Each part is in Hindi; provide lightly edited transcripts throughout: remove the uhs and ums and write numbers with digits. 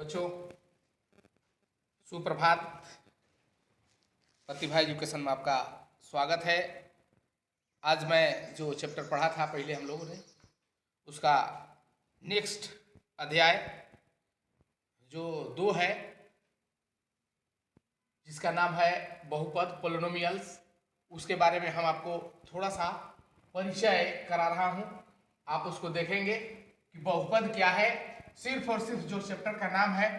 बच्चों सुप्रभात। प्रतिभा एजुकेशन में आपका स्वागत है। आज मैं जो चैप्टर पढ़ा था पहले हम लोगों ने उसका नेक्स्ट अध्याय जो 2 है जिसका नाम है बहुपद पोलिनोमियल्स, उसके बारे में हम आपको थोड़ा सा परिचय करा रहा हूँ। आप उसको देखेंगे कि बहुपद क्या है, सिर्फ और सिर्फ जो चैप्टर का नाम है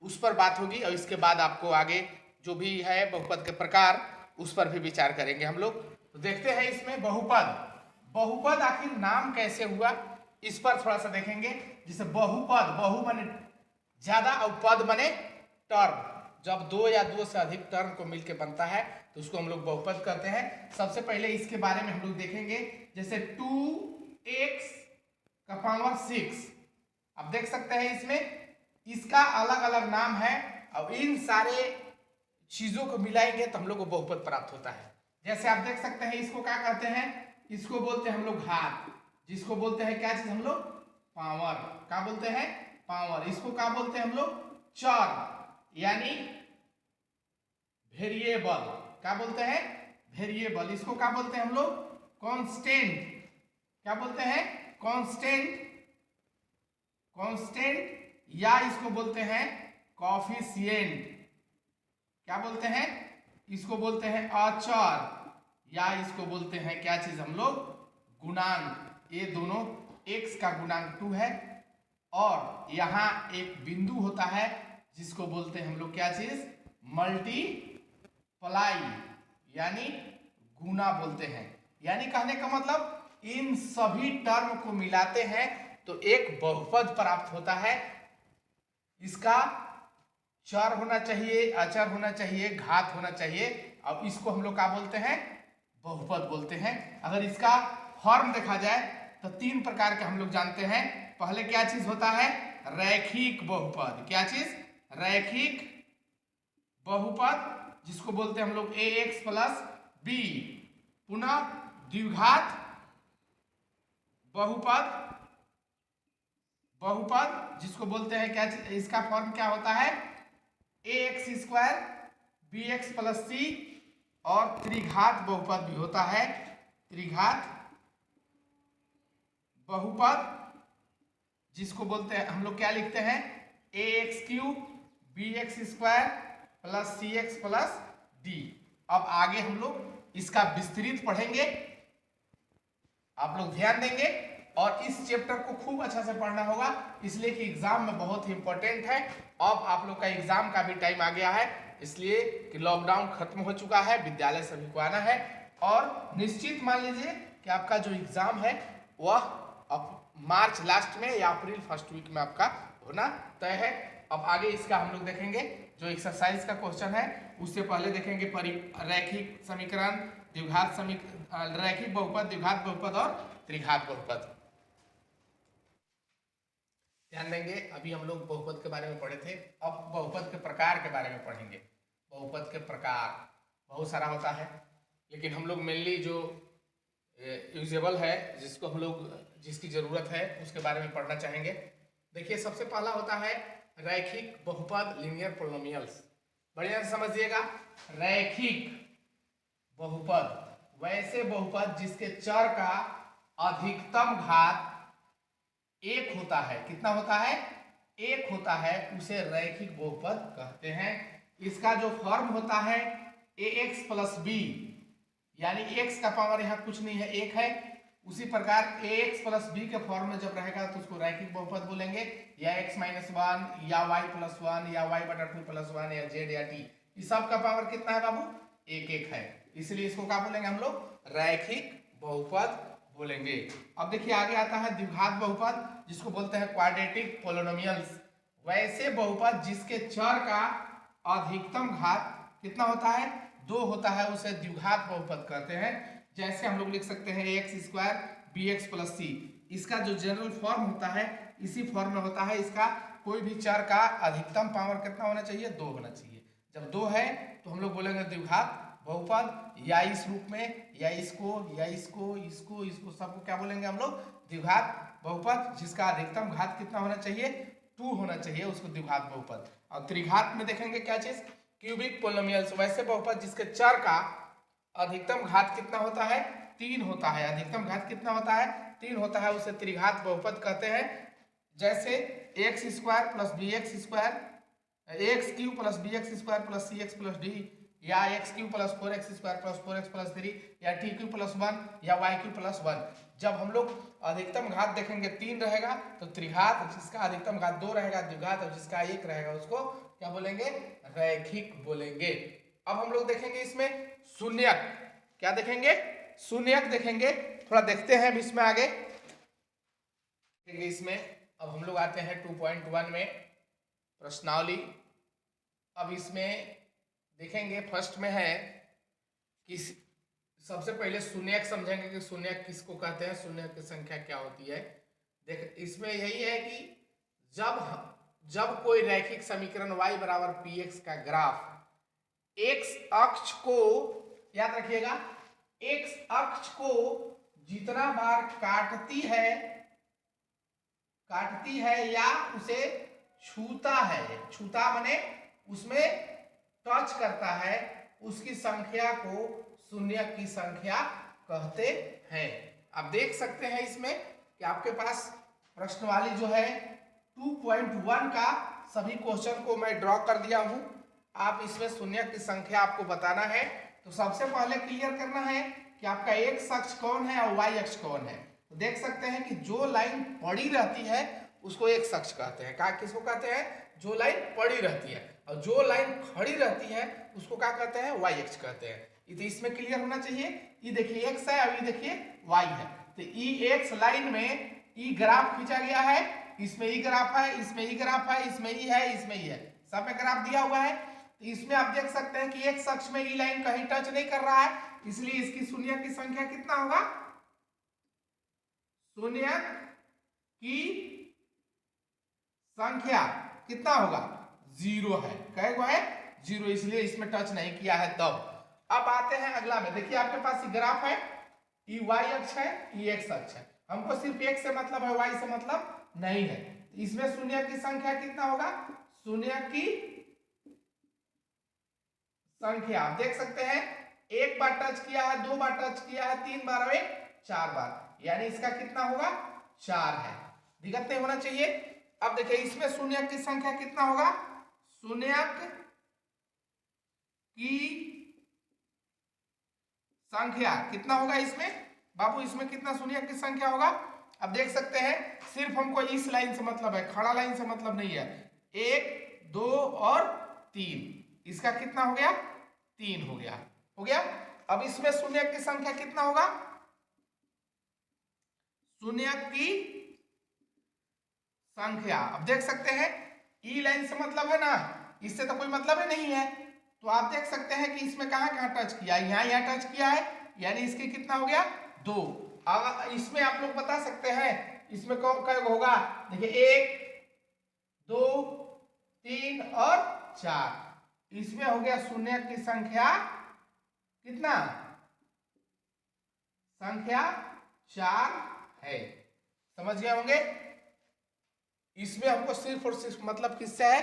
उस पर बात होगी और इसके बाद आपको आगे जो भी है बहुपद के प्रकार उस पर भी विचार करेंगे हम लोग। तो देखते हैं इसमें बहुपद आखिर नाम कैसे हुआ इस पर थोड़ा सा देखेंगे। जैसे बहुपद, बहु माने ज्यादा और पद माने टर्म, जब 2 या 2 से अधिक टर्म को मिलकर बनता है तो उसको हम लोग बहुपद कहते हैं। सबसे पहले इसके बारे में हम लोग देखेंगे। जैसे 2x का पावर 6, अब देख सकते हैं इसमें इसका अलग अलग नाम है और इन सारे चीजों को मिलाएंगे तो हम लोग को बहुपद प्राप्त होता है। जैसे आप देख सकते हैं इसको क्या कहते हैं, इसको बोलते हैं हम लोग घात, जिसको बोलते हैं क्या चीज हम लोग पावर, क्या बोलते हैं पावर। इसको क्या बोलते हैं हम लोग चर यानी वेरिएबल, क्या बोलते हैं वेरिएबल। इसको क्या बोलते हैं हम लोग कांस्टेंट, क्या बोलते हैं कांस्टेंट, कांस्टेंट या इसको बोलते हैं कोफिशिएंट, क्या बोलते हैं इसको बोलते हैं अचर या इसको बोलते हैं क्या चीज हम लोग गुणांक। ये दोनों x का गुणांक 2 है और यहाँ एक बिंदु होता है जिसको बोलते हैं हम लोग क्या चीज मल्टीप्लाई यानी गुना बोलते हैं। यानी कहने का मतलब इन सभी टर्म को मिलाते हैं तो एक बहुपद प्राप्त होता है। इसका चर होना चाहिए, अचर होना चाहिए, घात होना चाहिए। अब इसको हम लोग क्या बोलते हैं बहुपद बोलते हैं। अगर इसका फॉर्म देखा जाए तो 3 प्रकार के हम लोग जानते हैं। पहले क्या चीज होता है रैखिक बहुपद, क्या चीज रैखिक बहुपद जिसको बोलते हैं हम लोग ax प्लस b। पुनः द्विघात बहुपद, बहुपद जिसको बोलते हैं क्या, इसका फॉर्म क्या होता है ax square bx plus c। और त्रिघात बहुपद भी होता है, त्रिघात बहुपद जिसको बोलते हैं हम लोग क्या लिखते हैं ax cube bx square plus cx plus d। अब आगे हम लोग इसका विस्तृत पढ़ेंगे, आप लोग ध्यान देंगे और इस चैप्टर को खूब अच्छा से पढ़ना होगा इसलिए कि एग्जाम में बहुत ही इंपॉर्टेंट है। अब आप लोग का एग्जाम का भी टाइम आ गया है इसलिए कि लॉकडाउन खत्म हो चुका है, विद्यालय सभी को आना है और निश्चित मान लीजिए कि आपका जो एग्जाम है वह अब मार्च लास्ट में या अप्रैल फर्स्ट वीक में आपका होना तय है। अब आगे इसका हम लोग देखेंगे जो एक्सरसाइज का क्वेश्चन है। उससे पहले देखेंगे रैखिक समीकरण, द्विघात समीकरण, रैखिक बहुपद, द्विघात बहुपद और त्रिघात बहुपद। ध्यान देंगे अभी हम लोग बहुपद के बारे में पढ़े थे, अब बहुपद के प्रकार के बारे में पढ़ेंगे। बहुपद के प्रकार बहुत सारा होता है लेकिन हम लोग मेनली जो यूजेबल है जिसको हम लोग जिसकी जरूरत है उसके बारे में पढ़ना चाहेंगे। देखिए सबसे पहला होता है रैखिक बहुपद लीनियर पोलिनोमियल्स। बढ़िया से समझिएगा, रैखिक बहुपद वैसे बहुपद जिसके चर का अधिकतम घात 1 होता है। कितना होता है 1 होता है, उसे रैखिक बहुपद कहते हैं। इसका जो फॉर्म होता है ax प्लस b यानी x का पावर यहाँ कुछ नहीं है 1 है, उसी प्रकार ax प्लस b के फॉर्म में जब रहेगा तो उसको रैखिक बहुपद बोलेंगे, या x माइनस 1 या y प्लस 1 या y बटा 2 प्लस 1 या z या t। इस सब का पावर कितना है बाबू 1 है, इसलिए इसको क्या बोलेंगे हम लोग रैखिक बहुपद बोलेंगे। अब देखिए आगे आता है द्विघात बहुपद जिसको बोलते हैं क्वाड्रेटिक पोलिनोमियल्स। वैसे बहुपद जिसके चर का अधिकतम घात कितना होता है 2 होता है उसे द्विघात बहुपद कहते हैं। जैसे हम लोग लिख सकते हैं ax square bx plus c। इसका जो जनरल फॉर्म होता है इसी फॉर्म में होता है। इसका कोई भी चर का अधिकतम पावर कितना होना चाहिए 2 होना चाहिए। जब 2 है तो हम लोग बोलेंगे द्विघात बहुपद, या इस रूप में या इसको या इसको इसको इसको सबको क्या बोलेंगे हम लोग द्विघात बहुपद जिसका अधिकतम घात कितना होना चाहिए 2 होना चाहिए उसको द्विघात बहुपद। और त्रिघात में देखेंगे क्या चीज, क्यूबिक पोलिनोमियल्स, वैसे बहुपद जिसके चर का अधिकतम घात कितना होता है, 3 होता है। अधिकतम घात कितना होता है, 3 होता है, उसे त्रिघात बहुपद कहते हैं। जैसे x square plus b x square, x cube plus b x square plus c x plus d, या x cube plus 4x square plus 4x plus 3, या टी क्यूब प्लस 1 या वाई क्यूब प्लस 1। जब हम लोग अधिकतम घात देखेंगे 3 रहेगा तो त्रिघात, जिसका अधिकतम घात 2 रहेगा द्विघात, और जिसका 1 रहेगा उसको क्या बोलेंगे, रैखिक बोलेंगे। अब हम लोग देखेंगे इसमें शून्यक, क्या देखेंगे, शून्यक देखेंगे। थोड़ा देखते हैं इसमें आगे इसमें। अब हम लोग आते हैं 2.1 में प्रश्नावली। अब इसमें देखेंगे फर्स्ट में है कि सबसे पहले शून्यक समझेंगे कि शून्यक किसको कहते हैं, शून्यक की संख्या क्या होती है। देख इसमें यही है कि जब कोई रैखिक समीकरण y बराबर px का ग्राफ x अक्ष को, याद रखिएगा, x अक्ष को जितना बार काटती है या उसे छूता है, छूता माने उसमें टच करता है, उसकी संख्या को शून्यक की संख्या कहते हैं। आप देख सकते हैं इसमें कि आपके पास प्रश्नवाली जो है 2.1 का सभी क्वेश्चन को मैं ड्रॉ कर दिया हूं। आप इसमें शून्यक की संख्या आपको बताना है। तो सबसे पहले क्लियर करना है कि आपका x अक्ष कौन है और y अक्ष कौन है। तो देख सकते हैं कि जो लाइन पड़ी रहती है उसको x अक्ष कहते हैं। क्या किसको कहते हैं, जो लाइन पड़ी रहती है, और जो लाइन खड़ी रहती है उसको क्या कहते हैं, y अक्ष कहते हैं। तो इसमें क्लियर होना चाहिए। ये देखिए x है और ये देखिए y है। तो ई x लाइन में ई ग्राफ खींचा गया है, इसमें ई ग्राफ है, इसमें ई ग्राफ है, इसमें ई है, इसमें ई है, सब में ग्राफ दिया हुआ है। तो इसमें आप देख सकते हैं कि x अक्ष में ई लाइन कहीं टच नहीं कर रहा है, इसलिए इसकी शून्यक की संख्या कितना होगा, शून्यक की संख्या कितना होगा, 0 है। कै गो है, 0, इसलिए इसमें टच नहीं किया है। तब अब आते हैं अगला में। देखिए आपके पास ग्राफ है, ई y अक्ष है, ई x अक्ष है। हमको सिर्फ x से मतलब है, y से मतलब नहीं है। इसमें शून्यक की संख्या कितना होगा, शून्यक की संख्या आप देख सकते हैं, एक बार टच किया है, 2 बार टच किया है, 3 बार और 4 बार, यानी इसका कितना होगा, 4 है। दिक्कत नहीं होना चाहिए। अब देखिए इसमें शून्यक की संख्या कितना होगा, शून्यक की संख्या कितना होगा इसमें, बाबू इसमें कितना शून्यक की संख्या होगा। अब देख सकते हैं सिर्फ हमको इस लाइन से मतलब है, खड़ा लाइन से मतलब नहीं है। 1, 2 और 3, इसका कितना हो गया, 3 हो गया, हो गया। अब इसमें शून्यक की संख्या कितना होगा, शून्यक की संख्या अब देख सकते हैं ई लाइन से मतलब है ना, इससे तो कोई मतलब ही नहीं है। तो आप देख सकते हैं कि इसमें कहां कहां टच किया, यहाँ टच किया है, यानी इसके कितना हो गया, 2। अब इसमें आप लोग बता सकते हैं इसमें कौन होगा, देखिए 1, 2, 3 और 4, इसमें हो गया शून्यक की संख्या कितना, संख्या 4 है। समझ गए होंगे। इसमें हमको सिर्फ और सिर्फ मतलब किससे है,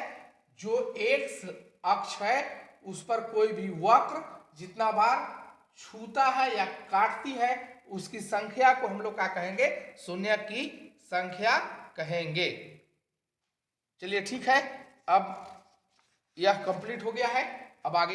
जो x अक्ष है उस पर कोई भी वक्र जितना बार छूता है या काटती है उसकी संख्या को हम लोग क्या कहेंगे, शून्यक की संख्या कहेंगे। चलिए ठीक है, अब यह कंप्लीट हो गया है। अब आगे